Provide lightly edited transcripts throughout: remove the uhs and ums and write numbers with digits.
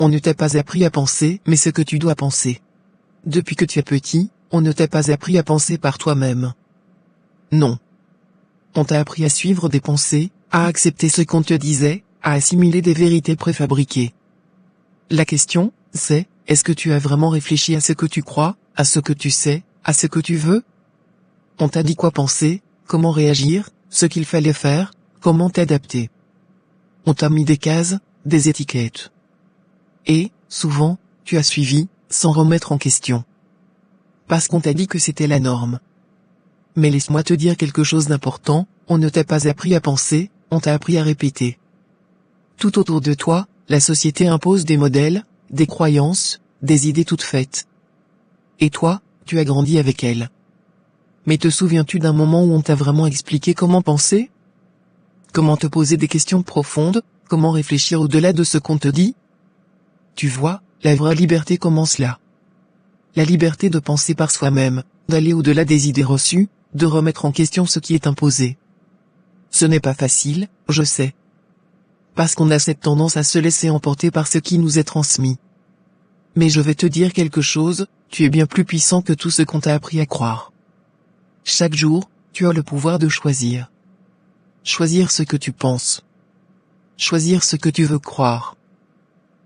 On ne t'a pas appris à penser, mais ce que tu dois penser. Depuis que tu es petit, on ne t'a pas appris à penser par toi-même. Non. On t'a appris à suivre des pensées, à accepter ce qu'on te disait, à assimiler des vérités préfabriquées. La question, c'est, est-ce que tu as vraiment réfléchi à ce que tu crois, à ce que tu sais, à ce que tu veux? On t'a dit quoi penser, comment réagir, ce qu'il fallait faire, comment t'adapter. On t'a mis des cases, des étiquettes. Et, souvent, tu as suivi, sans remettre en question. Parce qu'on t'a dit que c'était la norme. Mais laisse-moi te dire quelque chose d'important, on ne t'a pas appris à penser, on t'a appris à répéter. Tout autour de toi, la société impose des modèles, des croyances, des idées toutes faites. Et toi, tu as grandi avec elles. Mais te souviens-tu d'un moment où on t'a vraiment expliqué comment penser? Comment te poser des questions profondes, comment réfléchir au-delà de ce qu'on te dit? Tu vois, la vraie liberté commence là. La liberté de penser par soi-même, d'aller au-delà des idées reçues, de remettre en question ce qui est imposé. Ce n'est pas facile, je sais. Parce qu'on a cette tendance à se laisser emporter par ce qui nous est transmis. Mais je vais te dire quelque chose, tu es bien plus puissant que tout ce qu'on t'a appris à croire. Chaque jour, tu as le pouvoir de choisir. Choisir ce que tu penses. Choisir ce que tu veux croire.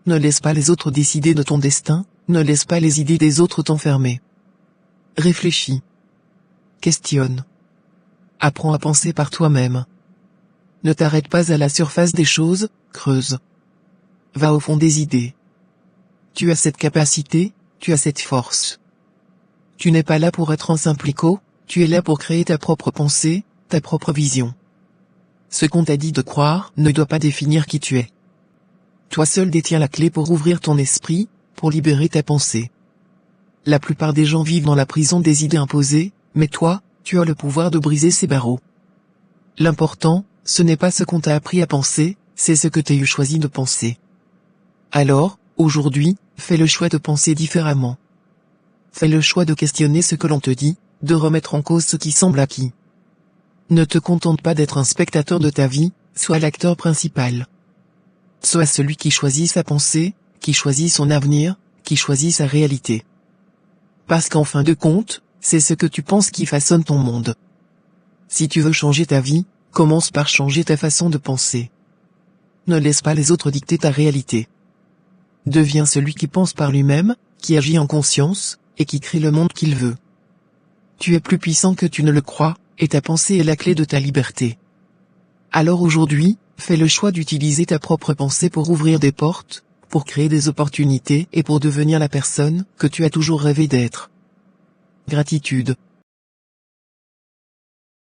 Ne laisse pas les autres décider de ton destin, ne laisse pas les idées des autres t'enfermer. Réfléchis. Questionne. Apprends à penser par toi-même. Ne t'arrête pas à la surface des choses, creuse. Va au fond des idées. Tu as cette capacité, tu as cette force. Tu n'es pas là pour être un simple écho, tu es là pour créer ta propre pensée, ta propre vision. Ce qu'on t'a dit de croire ne doit pas définir qui tu es. Toi seul détiens la clé pour ouvrir ton esprit, pour libérer ta pensée. La plupart des gens vivent dans la prison des idées imposées, mais toi, tu as le pouvoir de briser ces barreaux. L'important, ce n'est pas ce qu'on t'a appris à penser, c'est ce que tu as eu choisi de penser. Alors, aujourd'hui, fais le choix de penser différemment. Fais le choix de questionner ce que l'on te dit, de remettre en cause ce qui semble acquis. Ne te contente pas d'être un spectateur de ta vie, sois l'acteur principal. Sois celui qui choisit sa pensée, qui choisit son avenir, qui choisit sa réalité. Parce qu'en fin de compte, c'est ce que tu penses qui façonne ton monde. Si tu veux changer ta vie, commence par changer ta façon de penser. Ne laisse pas les autres dicter ta réalité. Deviens celui qui pense par lui-même, qui agit en conscience, et qui crée le monde qu'il veut. Tu es plus puissant que tu ne le crois, et ta pensée est la clé de ta liberté. Alors aujourd'hui, fais le choix d'utiliser ta propre pensée pour ouvrir des portes, pour créer des opportunités et pour devenir la personne que tu as toujours rêvé d'être. Gratitude.